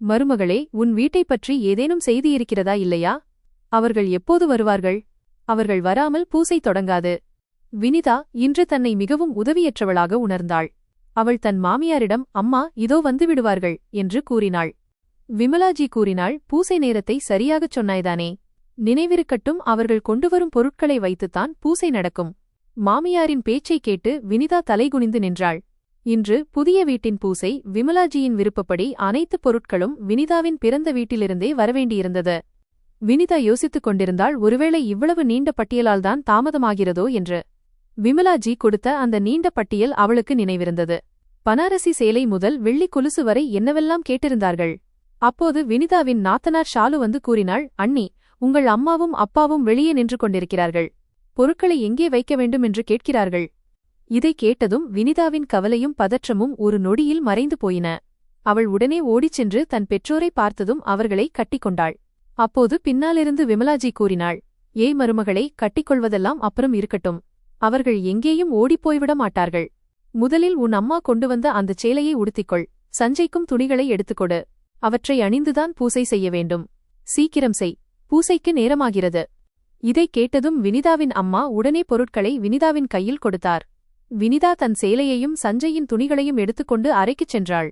மருமகளே, உன் வீட்டைப் பற்றி ஏதேனும் செய்தி இருக்கிறதா இல்லையா? அவர்கள் எப்போது வருவார்கள்? அவர்கள் வராமல் பூசை தொடங்காது. வினிதா இன்று தன்னை மிகவும் உதவியற்றவளாக உணர்ந்தாள். அவள் தன் மாமியாரிடம், அம்மா இதோ வந்துவிடுவார்கள் என்று கூறினாள். விமலாஜி கூறினாள், பூசை நேரத்தை சரியாகச் சொன்னாய்தானே? நினைவிருக்கட்டும், அவர்கள் கொண்டுவரும் பொருட்களை வைத்துத்தான் பூசை நடக்கும். மாமியாரின் பேச்சைக் கேட்டு வினிதா தலைகுனிந்து நின்றாள். இன்று புதிய வீட்டின் பூசை விமலாஜியின் விருப்பப்படி அனைத்து பொருட்களும் வினிதாவின் பிறந்த வீட்டிலிருந்தே வரவேண்டியிருந்தது. வினிதா யோசித்துக் கொண்டிருந்தாள், ஒருவேளை இவ்வளவு நீண்ட பட்டியலால்தான் தாமதமாகிறதோ என்று. விமலாஜி கொடுத்த அந்த நீண்ட பட்டியல் அவளுக்கு நினைவிருந்தது. பனாரசி சேலை முதல் வெள்ளி கொலுசு வரை என்னவெல்லாம் கேட்டிருந்தார்கள். அப்போது வினிதாவின் நாத்தனார் ஷாலு வந்து கூறினாள், அண்ணி, உங்கள் அம்மாவும் அப்பாவும் வெளியே நின்று கொண்டிருக்கிறார்கள். பொருட்களை எங்கே வைக்க வேண்டும் என்று கேட்கிறார்கள். இதை கேட்டதும் வினிதாவின் கவலையும் பதற்றமும் ஒரு நொடியில் மறைந்து போயின. அவள் உடனே ஓடிச் சென்று தன் பெற்றோரை பார்த்ததும் அவர்களை கட்டிக்கொண்டாள். அப்போது பின்னாலிருந்து விமலாஜி கூறினாள், ஏய் மருமகளை, கட்டிக்கொள்வதெல்லாம் அப்புறம் இருக்கட்டும். அவர்கள் எங்கேயும் ஓடிப்போய்விட மாட்டார்கள். முதலில் உன் அம்மா கொண்டு வந்த அந்தச் சேலையை உடுத்திக்கொள். சஞ்சய்க்கும் துணிகளை எடுத்துக்கொடு. அவற்றை அணிந்துதான் பூசை செய்ய வேண்டும். சீக்கிரம் செய், பூசைக்கு நேரமாகிறது. இதைக் கேட்டதும் வினிதாவின் அம்மா உடனே பொருட்களை வினிதாவின் கையில் கொடுத்தார். வினிதா தன் சேலையையும் சஞ்சயின் துணிகளையும் எடுத்துக்கொண்டு அறைக்குச் சென்றாள்.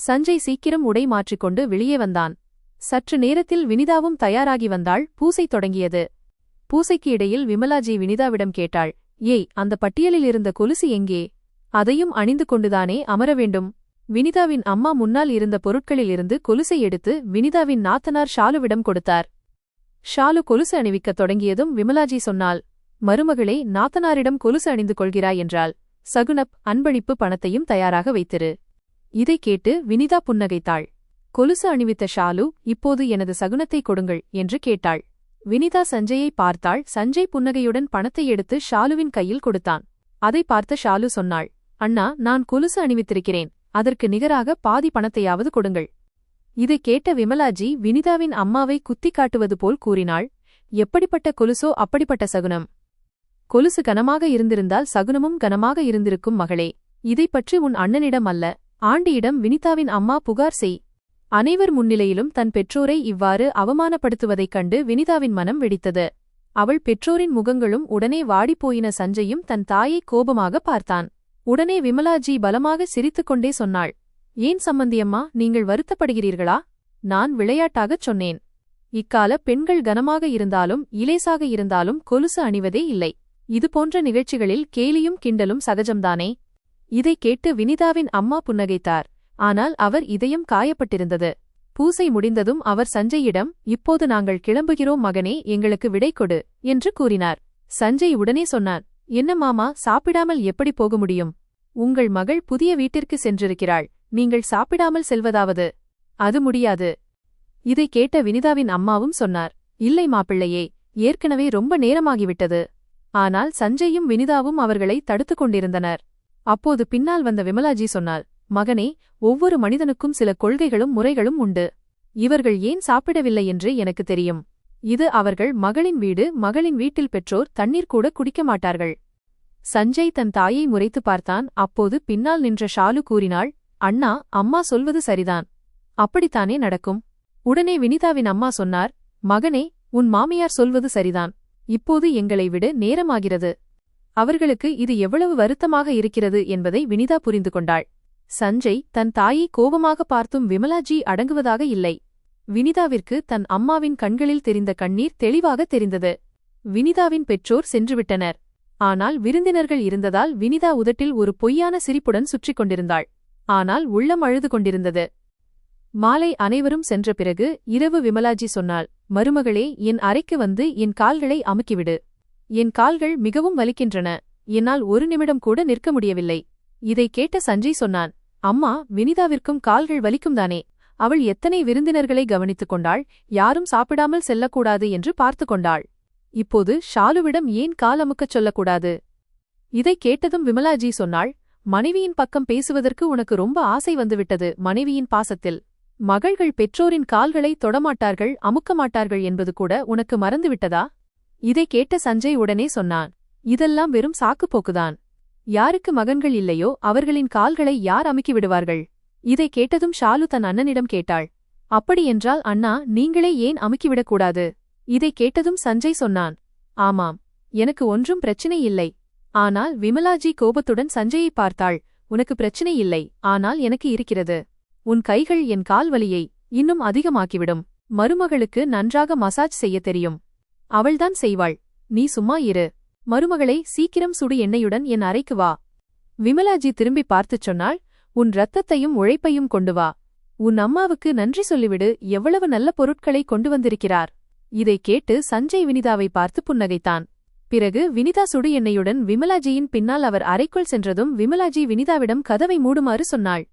சஞ்சய் சீக்கிரம் உடை மாற்றிக்கொண்டு வெளியே வந்தான். சற்று நேரத்தில் வினிதாவும் தயாராகி வந்தாள். பூசை தொடங்கியது. பூசைக்கு இடையில் விமலாஜி வினிதாவிடம் கேட்டாள், ஏய், அந்த பட்டியலில் இருந்த கொலுசு எங்கே? அதையும் அணிந்து கொண்டுதானே அமர வேண்டும். வினிதாவின் அம்மா முன்னால் இருந்த பொருட்களிலிருந்து கொலுசை எடுத்து வினிதாவின் நாத்தனார் ஷாலுவிடம் கொடுத்தார். ஷாலு கொலுசு அணிவிக்கத் தொடங்கியதும் விமலாஜி சொன்னாள், மருமகளே, நாத்தனாரிடம் கொலுசு அணிந்து கொள்கிறாய் என்றால் சகுனப் அன்பளிப்பு பணத்தையும் தயாராக வைத்திரு. இதைக் கேட்டு வினிதா புன்னகைத்தாள். கொலுசு அணிவித்த ஷாலு, இப்போது எனது சகுனத்தை கொடுங்கள் என்று கேட்டாள். வினிதா சஞ்சயை பார்த்தாள். சஞ்சய் புன்னகையுடன் பணத்தை எடுத்து ஷாலுவின் கையில் கொடுத்தான். அதை பார்த்த ஷாலு சொன்னாள், அண்ணா, நான் கொலுசு அணிவித்திருக்கிறேன். அதற்கு நிகராக பாதி பணத்தையாவது கொடுங்கள். இதைக் கேட்ட விமலாஜி வினிதாவின் அம்மாவை குத்திக் காட்டுவது போல் கூறினாள், எப்படிப்பட்ட கொலுசோ அப்படிப்பட்ட சகுனம். கொலுசு கனமாக இருந்திருந்தால் சகுனமும் கனமாக இருந்திருக்கும் மகளே. இதைப் பற்றி உன் அண்ணனிடம் அல்ல, ஆண்டியிடம் வினிதாவின் அம்மா புகார் செய். அனைவர் முன்னிலையிலும் தன் பெற்றோரை இவ்வாறு அவமானப்படுத்துவதைக் கண்டு வினிதாவின் மனம் வெடித்தது. அவள் பெற்றோரின் முகங்களும் உடனே வாடிப்போயின. சஞ்சயும் தன் தாயை கோபமாக பார்த்தான். உடனே விமலாஜி பலமாக சிரித்துக்கொண்டே சொன்னாள், ஏன் சம்பந்தியம்மா, நீங்கள் வருத்தப்படுகிறீர்களா? நான் விளையாட்டாகச் சொன்னேன். இக்கால பெண்கள் கனமாக இருந்தாலும் இலேசாக இருந்தாலும் கொலுசு அணிவதே இல்லை. இதுபோன்ற நிகழ்ச்சிகளில் கேலியும் கிண்டலும் சகஜம்தானே? இதைக் கேட்டு வினிதாவின் அம்மா புன்னகைத்தார். ஆனால் அவர் இதயம் காயப்பட்டிருந்தது. பூசை முடிந்ததும் அவர் சஞ்சயிடம், இப்போது நாங்கள் கிளம்புகிறோம் மகனே, எங்களுக்கு விடை கொடு என்று கூறினார். சஞ்சய் உடனே சொன்னான், என்ன மாமா, சாப்பிடாமல் எப்படி போக முடியும்? உங்கள் மகள் புதிய வீட்டிற்கு சென்றிருக்கிறாள். நீங்கள் சாப்பிடாமல் செல்வதாவது? அது முடியாது. இதைக் கேட்ட வினிதாவின் அம்மாவும் சொன்னார், இல்லை மாப்பிள்ளையே, ஏற்கனவே ரொம்ப நேரமாகிவிட்டது. ஆனால் சஞ்சயும் வினிதாவும் அவர்களை தடுத்துக் கொண்டிருந்தனர். அப்போது பின்னால் வந்த விமலாஜி சொன்னாள், மகனே, ஒவ்வொரு மனிதனுக்கும் சில கொள்கைகளும் முறைகளும் உண்டு. இவர்கள் ஏன் சாப்பிடவில்லை என்று எனக்கு தெரியும். இது அவர்கள் மகளின் வீடு. மகளின் வீட்டில் பெற்றோர் தண்ணீர் கூட குடிக்க மாட்டார்கள். சஞ்சய் தன் தாயை முறைத்து பார்த்தான். அப்போது பின்னால் நின்ற ஷாலு கூறினாள், அண்ணா, அம்மா சொல்வது சரிதான். அப்படித்தானே நடக்கும். உடனே வினிதாவின் அம்மா சொன்னார், மகனே, உன் மாமியார் சொல்வது சரிதான். இப்போது எங்களை விட நேரமாகிறது. அவர்களுக்கு இது எவ்வளவு வருத்தமாக இருக்கிறது என்பதை வினிதா புரிந்து கொண்டாள். சஞ்சய் தன் தாயை கோபமாக பார்த்தும் விமலாஜி அடங்குவதாக இல்லை. வினிதாவிற்கு தன் அம்மாவின் கண்களில் தெரிந்த கண்ணீர் தெளிவாக தெரிந்தது. வினிதாவின் பெற்றோர் சென்றுவிட்டனர். ஆனால் விருந்தினர்கள் இருந்ததால் வினிதா உதட்டில் ஒரு பொய்யான சிரிப்புடன் சுற்றிக் கொண்டிருந்தாள். ஆனால் உள்ளம் அழுது கொண்டிருந்தது. மாலை அனைவரும் சென்ற பிறகு இரவு விமலாஜி சொன்னாள், மருமகளே, என் அறைக்கு வந்து என் கால்களை அமுக்கிவிடு. என் கால்கள் மிகவும் வலிக்கின்றன. என்னால் ஒரு நிமிடம் கூட நிற்க முடியவில்லை. இதைக் கேட்ட சஞ்சய் சொன்னான், அம்மா, வினிதாவிற்கும் கால்கள் வலிக்கும்தானே? அவள் எத்தனை விருந்தினர்களை கவனித்துக் கொண்டாள். யாரும் சாப்பிடாமல் செல்லக்கூடாது என்று பார்த்து கொண்டாள். இப்போது ஷாலுவிடம் ஏன் கால் அமுக்கச் சொல்லக்கூடாது? இதைக் கேட்டதும் விமலாஜி சொன்னாள், மனைவியின் பக்கம் பேசுவதற்கு உனக்கு ரொம்ப ஆசை வந்துவிட்டது. மனைவியின் பாசத்தில் மகள்கள் பெற்றோரின் கால்களை தொடமாட்டார்கள், அமுக்க மாட்டார்கள் என்பது கூட உனக்கு மறந்துவிட்டதா? இதைக் கேட்ட சஞ்சய் உடனே சொன்னான், இதெல்லாம் வெறும் சாக்குப்போக்குதான். யாருக்கு மகன்கள் இல்லையோ அவர்களின் கால்களை யார் அமுக்கி விடுவார்கள்? இதைக் கேட்டதும் ஷாலு தன் அண்ணனிடம் கேட்டாள், அப்படியென்றால் அண்ணா நீங்களே ஏன் அமுக்கிவிடக்கூடாது? இதை கேட்டதும் சஞ்சய் சொன்னான். ஆமாம், எனக்கு ஒன்றும் பிரச்சினை இல்லை. ஆனால் விமலாஜி கோபத்துடன் சஞ்சயை பார்த்தாள். உனக்கு பிரச்சினை இல்லை, ஆனால் எனக்கு இருக்கிறது. உன் கைகள் என் கால் வலியை இன்னும் அதிகமாக்கிவிடும். மருமகளுக்கு நன்றாக மசாஜ் செய்ய தெரியும். அவள்தான் செய்வாள். நீ சும்மா இரு. மருமகளை சீக்கிரம் சுடு எண்ணெயுடன் என் அறைக்கு வா. விமலாஜி திரும்பி பார்த்துச் சொன்னாள். உன் இரத்தத்தையும் உழைப்பையும் கொண்டு வா. உன் அம்மாவுக்கு நன்றி சொல்லிவிடு. எவ்வளவு நல்ல பொருட்களை கொண்டு வந்திருக்கிறார். இதை கேட்டு சஞ்சய் வினிதாவை பார்த்து புன்னகைத்தான். பிறகு வினிதா சுடு எண்ணெயுடன் விமலாஜியின் பின்னால் அவர் அறைக்குள் சென்றதும் விமலாஜி வினிதாவிடம் கதவை மூடுமாறு சொன்னாள்.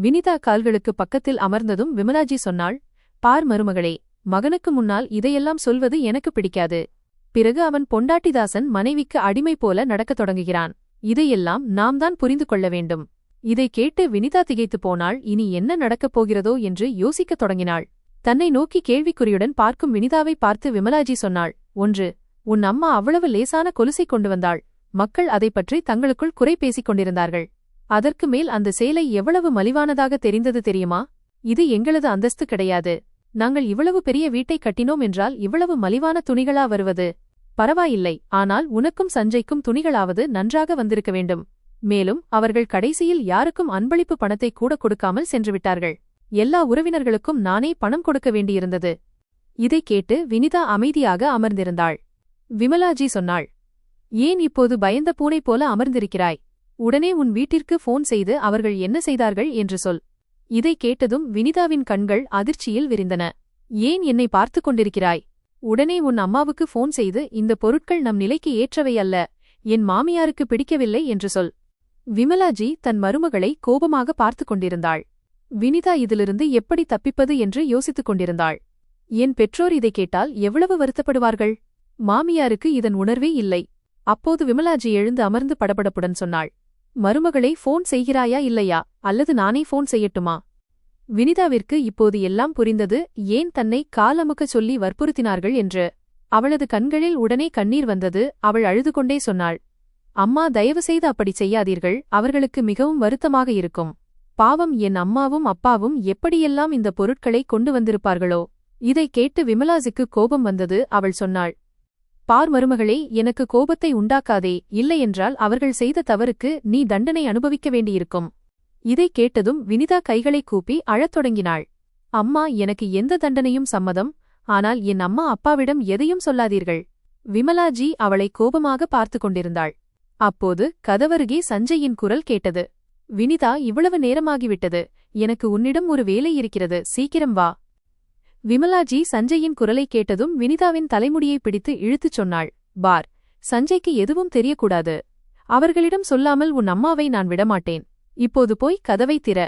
வினிதா கால்களுக்கு பக்கத்தில் அமர்ந்ததும் விமலாஜி சொன்னாள். பார் மருமகளே, மகனுக்கு முன்னால் இதையெல்லாம் சொல்வது எனக்கு பிடிக்காது. பிறகு அவன் பொண்டாட்டிதாசன் மனைவிக்கு அடிமை போல நடக்கத் தொடங்குகிறான். இதையெல்லாம் நாம் தான் புரிந்து கொள்ள வேண்டும். இதை கேட்டு வினிதா திகைத்துப் போனாள். இனி என்ன நடக்கப் போகிறதோ என்று யோசிக்கத் தொடங்கினாள். தன்னை நோக்கி கேள்விக்குறியுடன் பார்க்கும் வினிதாவை பார்த்து விமலாஜி சொன்னாள். ஒன்று, உன் அம்மா அவ்வளவு லேசான கொலுசை கொண்டு வந்தாள். மக்கள் அதைப் பற்றி தங்களுக்குள் குறை பேசிக் கொண்டிருந்தார்கள். அதற்கு மேல் அந்த சேலை எவ்வளவு மலிவானதாக தெரிந்தது தெரியுமா? இது எங்களது அந்தஸ்து கிடையாது. நாங்கள் இவ்வளவு பெரிய வீட்டை கட்டினோம் என்றால் இவ்வளவு மலிவான துணிகளா வருவது? பரவாயில்லை, ஆனால் உனக்கும் சஞ்சய்க்கும் துணிகளாவது நன்றாக வந்திருக்க வேண்டும். மேலும் அவர்கள் கடைசியில் யாருக்கும் அன்பளிப்பு பணத்தை கூட கொடுக்காமல் சென்றுவிட்டார்கள். எல்லா உறவினர்களுக்கும் நானே பணம் கொடுக்க வேண்டியிருந்தது. இதை கேட்டு வினிதா அமைதியாக அமர்ந்திருந்தாள். விமலாஜி சொன்னாள். ஏன் இப்போது பயந்த பூனை போல அமர்ந்திருக்கிறாய்? உடனே உன் வீட்டிற்கு போன் செய்து அவர்கள் என்ன செய்தார்கள் என்று சொல். இதை கேட்டதும் வினிதாவின் கண்கள் அதிர்ச்சியில் விரிந்தன. ஏன் என்னை பார்த்து கொண்டிருக்கிறாய்? உடனே உன் அம்மாவுக்கு போன் செய்து இந்த பொருட்கள் நம் நிலைக்கு ஏற்றவை அல்ல, என் மாமியாருக்கு பிடிக்கவில்லை என்று சொல். விமலாஜி தன் மருமகளை கோபமாக பார்த்து கொண்டிருந்தாள். வினிதா இதிலிருந்து எப்படி தப்பிப்பது என்று யோசித்துக் கொண்டிருந்தாள். என் பெற்றோர் இதை கேட்டால் எவ்வளவு வருத்தப்படுவார்கள்? மாமியாருக்கு இதன் உணர்வே இல்லை. அப்போது விமலாஜி எழுந்து அமர்ந்து படபடப்புடன் சொன்னாள். மருமகளை போன் செய்கிறாயா இல்லையா, அல்லது நானே போன் செய்யட்டுமா? வினிதாவிற்கு இப்போது எல்லாம் புரிந்தது, ஏன் தன்னை காலமுக்கச் சொல்லி வற்புறுத்தினார்கள் என்று. அவளது கண்களில் உடனே கண்ணீர் வந்தது. அவள் அழுது கொண்டே சொன்னாள். அம்மா, தயவுசெய்து அப்படி செய்யாதீர்கள். அவர்களுக்கு மிகவும் வருத்தமாக இருக்கும். பாவம், என் அம்மாவும் அப்பாவும் எப்படியெல்லாம் இந்த பொருட்களை கொண்டு வந்திருப்பார்களோ? இதைக் கேட்டு விமலாஜிக்கு கோபம் வந்தது. அவள் சொன்னாள். பார் மருமகளே, எனக்கு கோபத்தை உண்டாக்காதே, இல்லையென்றால் அவர்கள் செய்த தவறுக்கு நீ தண்டனை அனுபவிக்க வேண்டியிருக்கும். இதைக் கேட்டதும் வினிதா கைகளை கூப்பி அழத் தொடங்கினாள். அம்மா, எனக்கு எந்த தண்டனையும் சம்மதம். ஆனால் என் அம்மா அப்பாவிடம் எதையும் சொல்லாதீர்கள். விமலாஜி அவளை கோபமாக பார்த்து கொண்டிருந்தாள். அப்போது கதவருகே சஞ்சயின் குரல் கேட்டது. வினிதா, இவ்வளவு நேரமாகிவிட்டது. எனக்கு உன்னிடம் ஒரு வேலை இருக்கிறது, சீக்கிரம் வா. விமலாஜி சஞ்சயின் குரலை கேட்டதும் வினிதாவின் தலைமுடியை பிடித்து இழுத்துச் சொன்னாள். பார், சஞ்சய்க்கு எதுவும் தெரியக்கூடாது. அவர்களிடம் சொல்லாமல் உன் அம்மாவை நான் விடமாட்டேன். இப்போது போய் கதவை திற.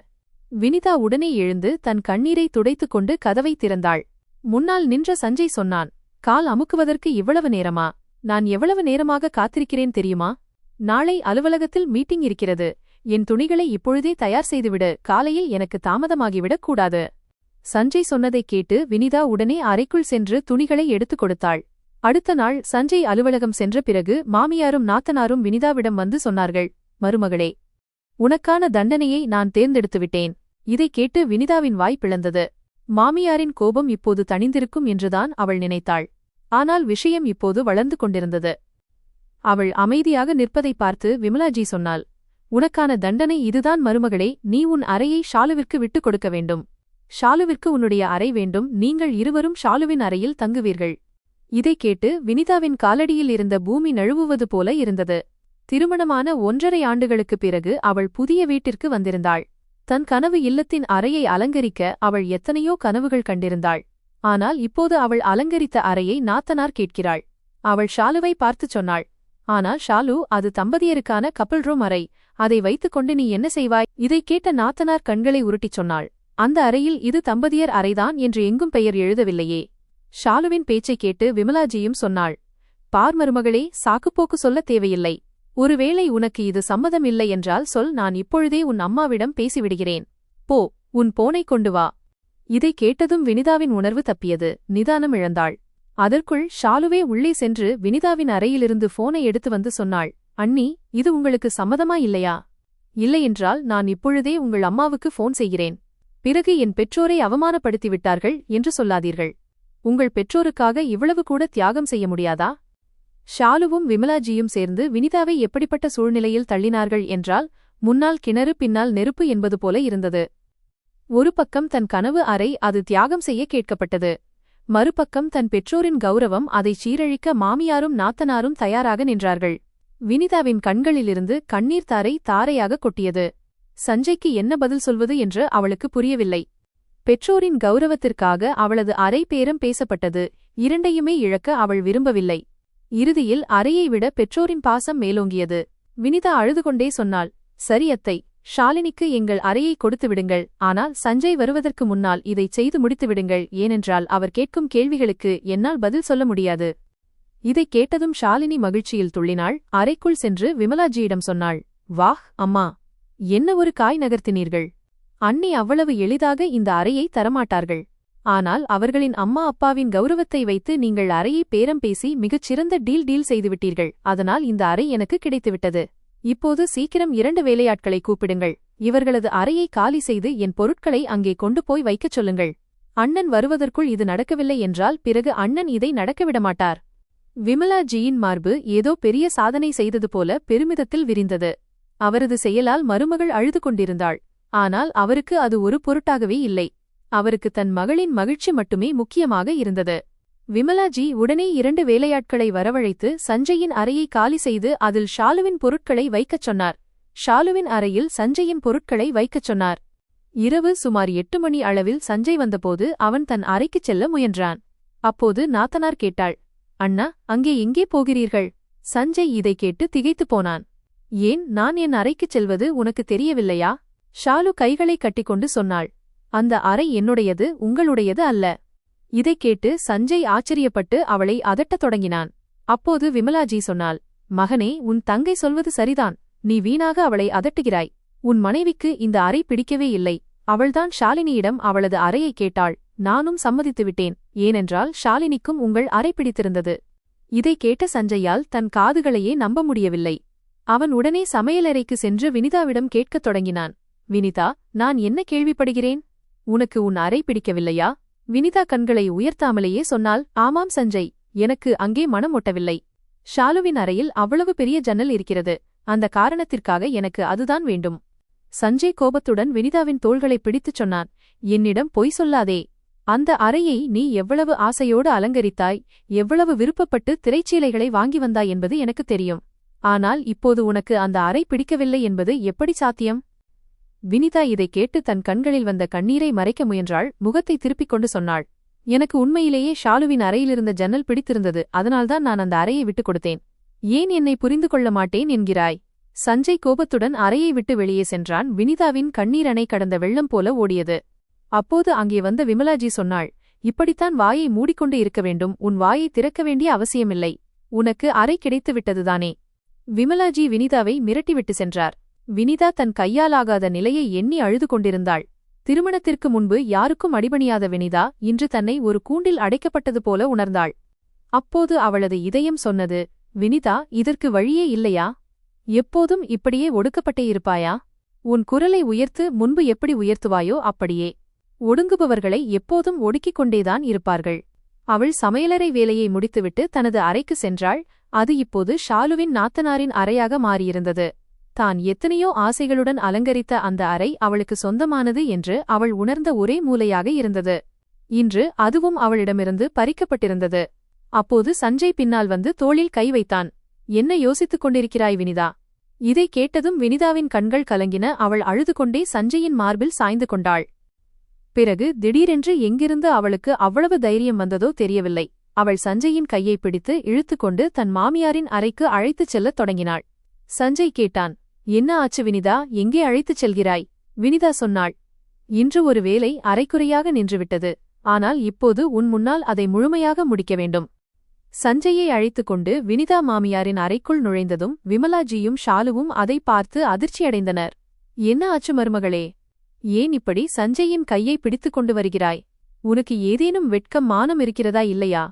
வினிதா உடனே எழுந்து தன் கண்ணீரை துடைத்துக் கொண்டு கதவை திறந்தாள். முன்னால் நின்ற சஞ்சய் சொன்னான். கால் அமுக்குவதற்கு இவ்வளவு நேரமா? நான் எவ்வளவு நேரமாக காத்திருக்கிறேன் தெரியுமா? நாளை அலுவலகத்தில் மீட்டிங் இருக்கிறது. என் துணிகளை இப்பொழுதே தயார் செய்துவிடு. காலையில் எனக்கு தாமதமாகிவிடக் கூடாது. சஞ்சய் சொன்னதைக் கேட்டு வினிதா உடனே அறைக்குள் சென்று துணிகளை எடுத்துக் கொடுத்தாள். அடுத்த நாள் சஞ்சய் அலுவலகம் சென்ற பிறகு மாமியாரும் நாத்தனாரும் வினிதாவிடம் வந்து சொன்னார்கள். மருமகளே, உனக்கான தண்டனையை நான் தேர்ந்தெடுத்துவிட்டேன். இதைக் கேட்டு வினிதாவின் வாய் பிளந்தது. மாமியாரின் கோபம் இப்போது தணிந்திருக்கும் என்றுதான் அவள் நினைத்தாள். ஆனால் விஷயம் இப்போது வளர்ந்து கொண்டிருந்தது. அவள் அமைதியாக நிற்பதை பார்த்து விமலாஜி சொன்னாள். உனக்கான தண்டனை இதுதான் மருமகளே. நீ உன் அறையை ஷாலுவிற்கு விட்டுக் கொடுக்க வேண்டும். ஷாலுவிற்கு உன்னுடைய அறை வேண்டும். நீங்கள் இருவரும் ஷாலுவின் அறையில் தங்குவீர்கள். இதைக் கேட்டு வினிதாவின் காலடியில் இருந்த பூமி நழுவுவது போல இருந்தது. திருமணமான 1.5 ஆண்டுகளுக்குப் பிறகு அவள் புதிய வீட்டிற்கு வந்திருந்தாள். தன் கனவு இல்லத்தின் அறையை அலங்கரிக்க அவள் எத்தனையோ கனவுகள் கண்டிருந்தாள். ஆனால் இப்போது அவள் அலங்கரித்த அறையை நாத்தனார் கேட்கிறாள். அவள் ஷாலுவை பார்த்துச் சொன்னாள். ஆனால் ஷாலு, அது தம்பதியருக்கான கப்பல் ரூம் அறை. அதை வைத்துக்கொண்டு நீ என்ன செய்வாய்? இதைக் கேட்ட நாத்தனார் கண்களை உருட்டிச் சொன்னாள். அந்த அறையில் இது தம்பதியர் அறைதான் என்று எங்கும் பெயர் எழுதவில்லையே. ஷாலுவின் பேச்சைக் கேட்டு விமலாஜியும் சொன்னாள். பார் மருமகளே, சாக்குப்போக்கு சொல்லத் தேவையில்லை. ஒருவேளை உனக்கு இது சம்மதம் இல்லை என்றால் சொல், நான் இப்பொழுதே உன் அம்மாவிடம் பேசிவிடுகிறேன். போ, உன் போனை கொண்டு வா. இதைக் கேட்டதும் வினிதாவின் உணர்வு தப்பியது. நிதானம் இழந்தாள். அதற்குள் ஷாலுவே உள்ளே சென்று வினிதாவின் அறையிலிருந்து போனை எடுத்து வந்து சொன்னாள். அண்ணி, இது உங்களுக்கு சம்மதமா இல்லையா? இல்லையென்றால் நான் இப்பொழுதே உங்கள் அம்மாவுக்கு போன் செய்கிறேன். பிறகு என் பெற்றோரை அவமானப்படுத்திவிட்டார்கள் என்று சொல்லாதீர்கள். உங்கள் பெற்றோருக்காக இவ்வளவு கூட தியாகம் செய்ய முடியாதா? ஷாலுவும் விமலாஜியும் சேர்ந்து வினிதாவை எப்படிப்பட்ட சூழ்நிலையில் தள்ளினார்கள் என்றால், முன்னால் கிணறு பின்னால் நெருப்பு என்பது போல இருந்தது. ஒரு பக்கம் தன் கனவு அறை, அது தியாகம் செய்ய கேட்கப்பட்டது. மறுபக்கம் தன் பெற்றோரின் கௌரவம், அதை சீரழிக்க மாமியாரும் நாத்தனாரும் தயாராக நின்றார்கள். வினிதாவின் கண்களிலிருந்து கண்ணீர் தாரை தாரையாக கொட்டியது. சஞ்சய்க்கு என்ன பதில் சொல்வது என்று அவளுக்கு புரியவில்லை. பெற்றோரின் கௌரவத்திற்காக அவளது அறை பேரம் பேசப்பட்டது. இரண்டையுமே இழக்க அவள் விரும்பவில்லை. இறுதியில் அறையை விட பெற்றோரின் பாசம் மேலோங்கியது. வினிதா அழுதுகொண்டே சொன்னாள், சரி அத்தை, ஷாலினிக்கு எங்கள் அறையை கொடுத்து விடுங்கள். ஆனால் சஞ்சய் வருவதற்கு முன்னால் இதைச் செய்து முடித்து விடுங்கள். ஏனென்றால் அவர் கேட்கும் கேள்விகளுக்கு என்னால் பதில் சொல்ல முடியாது. இதைக் கேட்டதும் ஷாலினி மகிழ்ச்சியில் துள்ளினாள். அறைக்குள் சென்று விமலாஜியிடம் சொன்னாள், வாஹ் அம்மா, என்ன ஒரு காய் நகர்த்தினீர்கள். அண்ணி அவ்வளவு எளிதாக இந்த அறையை தரமாட்டார்கள். ஆனால் அவர்களின் அம்மா அப்பாவின் கௌரவத்தை வைத்து நீங்கள் அறையை பேரம் பேசி மிகச் சிறந்த டீல் செய்துவிட்டீர்கள். அதனால் இந்த அறை எனக்கு கிடைத்துவிட்டது. இப்போது சீக்கிரம் 2 வேலையாட்களை கூப்பிடுங்கள். இவர்களது அறையை காலி செய்து என் பொருட்களை அங்கே கொண்டு போய் வைக்கச் சொல்லுங்கள். அண்ணன் வருவதற்குள் இது நடக்கவில்லை என்றால் பிறகு அண்ணன் இதை நடக்கவிடமாட்டார். விமலாஜியின் மார்பு ஏதோ பெரிய சாதனை செய்தது போல பெருமிதத்தில் விரிந்தது. அவரது செயலால் மருமகள் அழுது கொண்டிருந்தாள். ஆனால் அவருக்கு அது ஒரு பொருட்டாகவே இல்லை. அவருக்கு தன் மகளின் மகிழ்ச்சி மட்டுமே முக்கியமாக இருந்தது. விமலாஜி உடனே 2 வேலையாட்களை வரவழைத்து சஞ்சயின் அறையை காலி செய்து அதில் ஷாலுவின் பொருட்களை வைக்கச் சொன்னார். ஷாலுவின் அறையில் சஞ்சயின் பொருட்களை வைக்கச் சொன்னார். இரவு சுமார் 8 மணி அளவில் சஞ்சய் வந்தபோது அவன் தன் அறைக்குச் செல்ல முயன்றான். அப்போது நாத்தனார் கேட்டாள், அண்ணா, அங்கே எங்கே போகிறீர்கள்? சஞ்சய் இதை கேட்டு திகைத்துப் போனான். ஏன், நான் என் அறைக்குச் செல்வது உனக்கு தெரியவில்லையா? ஷாலு கைகளை கட்டிக்கொண்டு சொன்னாள், அந்த அறை என்னுடையது, உங்களுடையது அல்ல. இதைக் கேட்டு சஞ்சய் ஆச்சரியப்பட்டு அவளை அதட்டத் தொடங்கினான். அப்போது விமலாஜி சொன்னாள், மகனே, உன் தங்கை சொல்வது சரிதான். நீ வீணாக அவளை அதட்டுகிறாய். உன் மனைவிக்கு இந்த அறை பிடிக்கவே இல்லை. அவள்தான் ஷாலினியிடம் அவளது அறையை கேட்டாள். நானும் சம்மதித்துவிட்டேன். ஏனென்றால் ஷாலினிக்கும் உங்கள் அறை பிடித்திருந்தது. இதைக் கேட்ட சஞ்சயால் தன் காதுகளையே நம்ப முடியவில்லை. அவன் உடனே சமையலறைக்கு சென்று வினிதாவிடம் கேட்கத் தொடங்கினான். வினிதா, நான் என்ன கேள்விப்படுகிறேன்? உனக்கு உன் அறை பிடிக்கவில்லையா? வினிதா கண்களை உயர்த்தாமலேயே சொன்னால், ஆமாம் சஞ்சய், எனக்கு அங்கே மனம் ஒட்டவில்லை. ஷாலுவின் அறையில் அவ்வளவு பெரிய ஜன்னல் இருக்கிறது. அந்த காரணத்திற்காக எனக்கு அதுதான் வேண்டும். சஞ்சய் கோபத்துடன் வினிதாவின் தோள்களை பிடித்துச் சொன்னான், என்னிடம் பொய் சொல்லாதே. அந்த அறையை நீ எவ்வளவு ஆசையோடு அலங்கரித்தாய், எவ்வளவு விருப்பப்பட்டு திரைச்சீலைகளை வாங்கி வந்தாய் என்பது எனக்கு தெரியும். ஆனால் இப்போது உனக்கு அந்த அறை பிடிக்கவில்லை என்பது எப்படி சாத்தியம்? வினிதா இதைக் கேட்டு தன் கண்களில் வந்த கண்ணீரை மறைக்க முயன்றாள். முகத்தை திருப்பிக் கொண்டு சொன்னாள், எனக்கு உண்மையிலேயே ஷாலுவின் அறையிலிருந்த ஜன்னல் பிடித்திருந்தது. அதனால்தான் நான் அந்த அறையை விட்டுக் கொடுத்தேன். ஏன் என்னை புரிந்து கொள்ள மாட்டேன் என்கிறாய்? சஞ்சய் கோபத்துடன் அறையை விட்டு வெளியே சென்றான். வினிதாவின் கண்ணீர் அணை கடந்த வெள்ளம் போல ஓடியது. அப்போது அங்கே வந்த விமலாஜி சொன்னாள், இப்படித்தான் வாயை மூடிக்கொண்டு இருக்க வேண்டும். உன் வாயை திறக்க வேண்டிய அவசியமில்லை. உனக்கு அறை கிடைத்துவிட்டதுதானே? விமலாஜி வினிதாவை மிரட்டிவிட்டு சென்றார். வினிதா தன் கையாலாகாத நிலையை எண்ணி அழுது கொண்டிருந்தாள். திருமணத்திற்கு முன்பு யாருக்கும் அடிபணியாத வினிதா இன்று தன்னை ஒரு கூண்டில் அடைக்கப்பட்டது போல உணர்ந்தாள். அப்போது அவளது இதயம் சொன்னது, வினிதா, இதற்கு வழியே இல்லையா? எப்போதும் இப்படியே ஒடுக்கப்பட்டே இருப்பாயா? உன் குரலை உயர்த்து முன்பு எப்படி உயர்த்துவாயோ அப்படியே. ஒடுங்குபவர்களை எப்போதும் ஒடுக்கிக் கொண்டேதான் இருப்பார்கள். அவள் சமையலறை வேலையை முடித்துவிட்டு தனது அறைக்கு சென்றாள். அது இப்போது ஷாலுவின் நாத்தனாரின் அறையாக மாறியிருந்தது. தான் எத்தனையோ ஆசைகளுடன் அலங்கரித்த அந்த அறை அவளுக்கு சொந்தமானது என்று அவள் உணர்ந்த ஒரே மூலையாக இருந்தது. இன்று அதுவும் அவளிடமிருந்து பறிக்கப்பட்டிருந்தது. அப்போது சஞ்சய் பின்னால் வந்து தோளில் கை வைத்தான். என்ன யோசித்துக் கொண்டிருக்கிறாய் வினிதா? இதைக் கேட்டதும் வினிதாவின் கண்கள் கலங்கின. அவள் அழுது கொண்டே சஞ்சயின் மார்பில் சாய்ந்து கொண்டாள். பிறகு திடீரென்று எங்கிருந்து அவளுக்கு அவ்வளவு தைரியம் வந்ததோ தெரியவில்லை. அவள் சஞ்சயின் கையை பிடித்து இழுத்துக்கொண்டு தன் மாமியாரின் அறைக்கு அழைத்துச் செல்லத் தொடங்கினாள். சஞ்சய் கேட்டான், என்ன ஆச்சு வினிதா, எங்கே அழைத்துச் செல்கிறாய்? வினிதா சொன்னாள், இன்று ஒரு வேலை அரைக்குறையாக நின்றுவிட்டது. ஆனால் இப்போது உன் முன்னால் அதை முழுமையாக முடிக்க வேண்டும். சஞ்சயை அழைத்துக் கொண்டு வினிதா மாமியாரின் அறைக்குள் நுழைந்ததும் விமலாஜியும் ஷாலுவும் அதை பார்த்து அதிர்ச்சியடைந்தனர். என்ன ஆச்சு மருமகளே? ஏன் இப்படி சஞ்சயின் கையை பிடித்துக் கொண்டு வருகிறாய்? உனக்கு ஏதேனும் வெட்கம் மானம் இருக்கிறதா இல்லையா?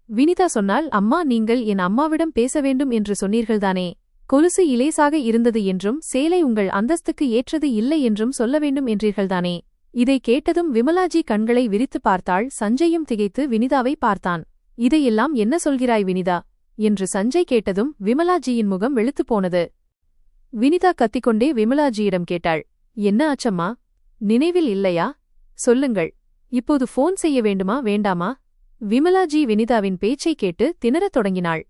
வினிதா சொன்னாள், அம்மா, நீங்கள் என் அம்மாவிடம் பேச வேண்டும் என்று சொன்னீர்கள்தானே? கொலுசு இலேசாக இருந்தது என்றும் சேலை உங்கள் அந்தஸ்துக்கு ஏற்றது இல்லை என்றும் சொல்ல வேண்டும் என்றீர்கள்தானே. இதை கேட்டதும் விமலாஜி கண்களை விரித்து பார்த்தாள். சஞ்சயும் திகைத்து வினிதாவை பார்த்தான். இதையெல்லாம் என்ன சொல்கிறாய் வினிதா என்று சஞ்சய் கேட்டதும் விமலாஜியின் முகம் வெளுத்துப் போனது. வினிதா கத்திக்கொண்டே விமலாஜியிடம் கேட்டாள், என்ன ஆச்சம்மா? நினைவில் இல்லையா? சொல்லுங்கள். இப்போது ஃபோன் செய்ய வேண்டுமா வேண்டாமா? விமலாஜி வினிதாவின் பேச்சை கேட்டு திணறத் தொடங்கினாள்.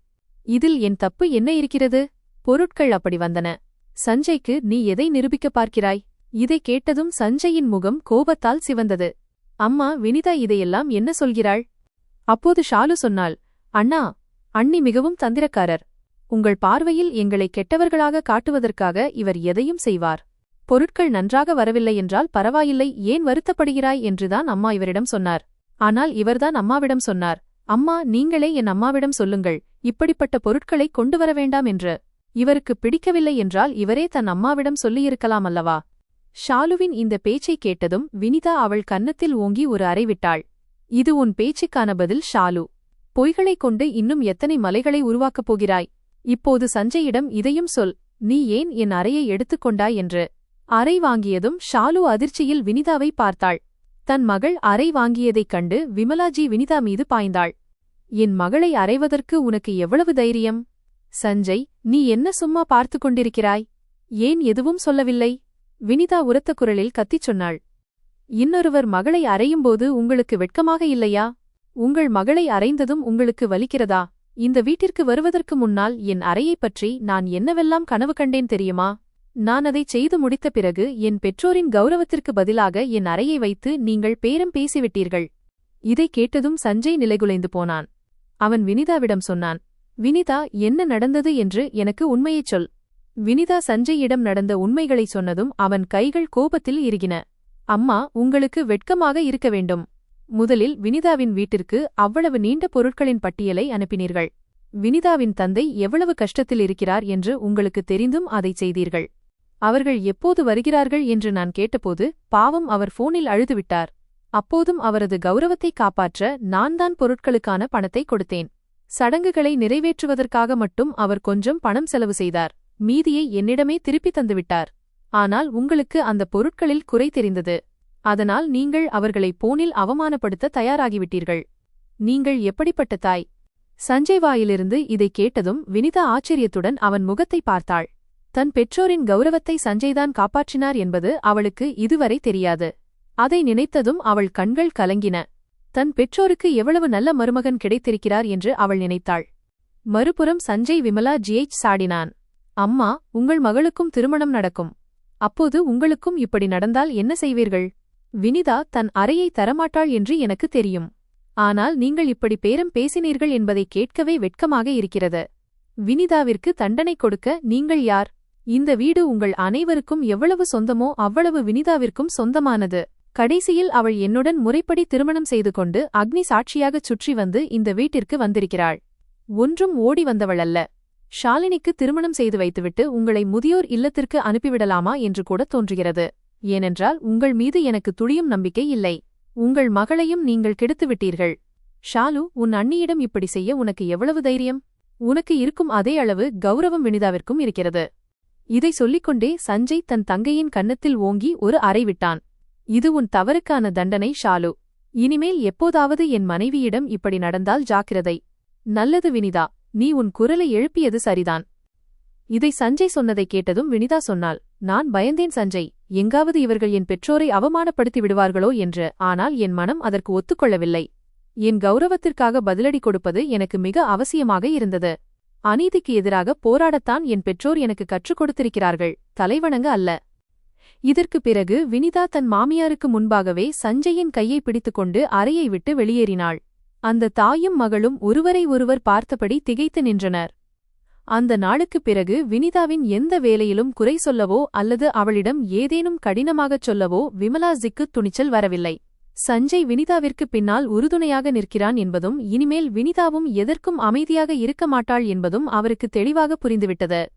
இதில் என் தப்பு என்ன இருக்கிறது? பொருட்கள் அப்படி வந்தன. சஞ்சய்க்கு நீ எதை நிரூபிக்க பார்க்கிறாய்? இதை கேட்டதும் சஞ்சயின் முகம் கோபத்தால் சிவந்தது. அம்மா, வினிதா இதையெல்லாம் என்ன சொல்கிறாள்? அப்போது ஷாலு சொன்னாள், அண்ணா, அண்ணி மிகவும் தந்திரக்காரர். உங்கள் பார்வையில் எங்களை கெட்டவர்களாக காட்டுவதற்காக இவர் எதையும் செய்வார். பொருட்கள் நன்றாக வரவில்லை என்றால் பரவாயில்லை, ஏன் வருத்தப்படுகிறாய் என்றுதான் அம்மா இவரிடம் சொன்னார். ஆனால் இவர்தான் அம்மாவிடம் சொன்னார். அம்மா, நீங்களே என் அம்மாவிடம் சொல்லுங்கள், இப்படிப்பட்ட பொருட்களை கொண்டு வர வேண்டாம் என்று. இவருக்கு பிடிக்கவில்லை என்றால் இவரே தன் அம்மாவிடம் சொல்லியிருக்கலாம் அல்லவா? ஷாலுவின் இந்த பேச்சை கேட்டதும் வினிதா அவள் கன்னத்தில் ஓங்கி ஒரு அறை விட்டாள். இது உன் பேச்சுக்கான பதில் ஷாலு. பொய்களைக் கொண்டு இன்னும் எத்தனை மலைகளை உருவாக்கப் போகிறாய்? இப்போது சஞ்சயிடம் இதையும் சொல், நீ ஏன் என் அறையை எடுத்துக்கொண்டாய் என்று. அறை வாங்கியதும் ஷாலு அதிர்ச்சியில் வினிதாவை பார்த்தாள். தன் மகள் அறை வாங்கியதைக் கண்டு விமலாஜி வினிதா மீது பாய்ந்தாள். என் மகளை அறைவதற்கு உனக்கு எவ்வளவு தைரியம்? சஞ்சய், நீ என்ன சும்மா பார்த்து கொண்டிருக்கிறாய்? ஏன் எதுவும் சொல்லவில்லை? வினிதா உரத்த குரலில் கத்திச் சொன்னாள். இன்னொருவர் மகளை அறையும்போது உங்களுக்கு வெட்கமாக இல்லையா? உங்கள் மகளை அறைந்ததும் உங்களுக்கு வலிக்கிறதா? இந்த வீட்டிற்கு வருவதற்கு முன்னால் என் அறையைப் பற்றி நான் என்னவெல்லாம் கனவு கண்டேன் தெரியுமா? நான் அதை செய்து முடித்த பிறகு என் பெற்றோரின் கௌரவத்திற்கு பதிலாக என் அறையை வைத்து நீங்கள் பேரம் பேசிவிட்டீர்கள். இதை கேட்டதும் சஞ்சய் நிலைகுலைந்து போனான். அவன் வினிதாவிடம் சொன்னான், வினிதா, என்ன நடந்தது என்று எனக்கு உண்மையைச் சொல். வினிதா சஞ்சயிடம் நடந்த உண்மைகளை சொன்னதும் அவன் கைகள் கோபத்தில் இறுகின. அம்மா, உங்களுக்கு வெட்கமாக இருக்க வேண்டும். முதலில் வினிதாவின் வீட்டிற்கு அவ்வளவு நீண்ட பொருட்களின் பட்டியலை அனுப்பினீர்கள். வினிதாவின் தந்தை எவ்வளவு கஷ்டத்தில் இருக்கிறார் என்று உங்களுக்கு தெரிந்தும் அதைச் செய்தீர்கள். அவர்கள் எப்போது வருகிறார்கள் என்று நான் கேட்டபோது பாவம் அவர் போனில் அழுதுவிட்டார். அப்போதும் அவரது கௌரவத்தை காப்பாற்ற நான்தான் பொருட்களுக்கான பணத்தை கொடுத்தேன். சடங்குகளை நிறைவேற்றுவதற்காக மட்டும் அவர் கொஞ்சம் பணம் செலவு செய்தார். மீதியை என்னிடமே திருப்பி தந்துவிட்டார். ஆனால் உங்களுக்கு அந்த பொருட்களில் குறை தெரிந்தது. அதனால் நீங்கள் அவர்களை போனில் அவமானப்படுத்த தயாராகிவிட்டீர்கள். நீங்கள் எப்படிப்பட்ட தாய்? சஞ்சய் வாயிலிருந்து இதைக் கேட்டதும் வினிதா ஆச்சரியத்துடன் அவன் முகத்தை பார்த்தாள். தன் பெற்றோரின் கௌரவத்தை சஞ்சய்தான் காப்பாற்றினார் என்பது அவளுக்கு இதுவரை தெரியாது. அதை நினைத்ததும் அவள் கண்கள் கலங்கின. தன் பெற்றோருக்கு எவ்வளவு நல்ல மருமகன் கிடைத்திருக்கிறார் என்று அவள் நினைத்தாள். மறுபுறம் சஞ்சய் விமலாஜியைச் சாடினான். அம்மா, உங்கள் மகளுக்கும் திருமணம் நடக்கும். அப்போது உங்களுக்கும் இப்படி நடந்தால் என்ன செய்வீர்கள்? வினிதா தன் அறையை தரமாட்டாள் என்று எனக்கு தெரியும். ஆனால் நீங்கள் இப்படி பேரம் பேசினீர்கள் என்பதை கேட்கவே வெட்கமாக இருக்கிறது. வினிதாவிற்கு தண்டனை கொடுக்க நீங்கள் யார்? இந்த வீடு உங்கள் அனைவருக்கும் எவ்வளவு சொந்தமோ அவ்வளவு வினிதாவிற்கும் சொந்தமானது. கடைசியில் அவள் என்னுடன் முறைப்படி திருமணம் செய்து கொண்டு அக்னி சாட்சியாகச் சுற்றி வந்து இந்த வீட்டிற்கு வந்திருக்கிறாள். ஒன்றும் ஓடி வந்தவள் அல்ல. ஷாலினிக்கு திருமணம் செய்து வைத்துவிட்டு உங்களை முதியோர் இல்லத்திற்கு அனுப்பிவிடலாமா என்று கூட தோன்றுகிறது. ஏனென்றால் உங்கள் மீது எனக்கு துளியும் நம்பிக்கை இல்லை. உங்கள் மகளையும் நீங்கள் கெடுத்துவிட்டீர்கள். ஷாலு, உன் அண்ணியிடம் இப்படி செய்ய உனக்கு எவ்வளவு தைரியம்? உனக்கு இருக்கும் அதே அளவு கௌரவம் வினிதாவிற்கும் இருக்கிறது. இதை சொல்லிக்கொண்டே சஞ்சய் தன் தங்கையின் கன்னத்தில் ஓங்கி ஒரு அறை விட்டான். இது உன் தவறுக்கான தண்டனை ஷாலு. இனிமேல் எப்போதாவது என் மனைவியிடம் இப்படி நடந்தால் ஜாக்கிரதை. நல்லது வினிதா, நீ உன் குரலை எழுப்பியது சரிதான். இதை சஞ்சய் சொன்னதைக் கேட்டதும் வினிதா சொன்னாள், நான் பயந்தேன் சஞ்சய், எங்காவது இவர்கள் என் பெற்றோரை அவமானப்படுத்தி விடுவார்களோ என்று. ஆனால் என் மனம் அதற்கு ஒத்துக்கொள்ளவில்லை. என் கௌரவத்திற்காக பதிலடி கொடுப்பது எனக்கு மிக அவசியமாக இருந்தது. அநீதிக்கு எதிராக போராடத்தான் என் பெற்றோர் எனக்கு கற்றுக் கொடுத்திருக்கிறார்கள், தலைவணங்க அல்ல. இதற்கு பிறகு வினிதா தன் மாமியாருக்கு முன்பாகவே சஞ்சயின் கையை பிடித்துக்கொண்டு அறையை விட்டு வெளியேறினாள். அந்த தாயும் மகளும் ஒருவரை ஒருவர் பார்த்தபடி திகைத்து நின்றனர். அந்த நாளுக்குப் பிறகு வினிதாவின் எந்த வேலையிலும் குறை சொல்லவோ அல்லது அவளிடம் ஏதேனும் கடினமாகச் சொல்லவோ விமலாஜிக்கு துணிச்சல் வரவில்லை. சஞ்சய் வினிதாவிற்கு பின்னால் உறுதுணையாக நிற்கிறான் என்பதும் இனிமேல் வினிதாவும் எதற்கும் அமைதியாக இருக்க மாட்டாள் என்பதும் அவருக்கு தெளிவாக புரிந்துவிட்டது.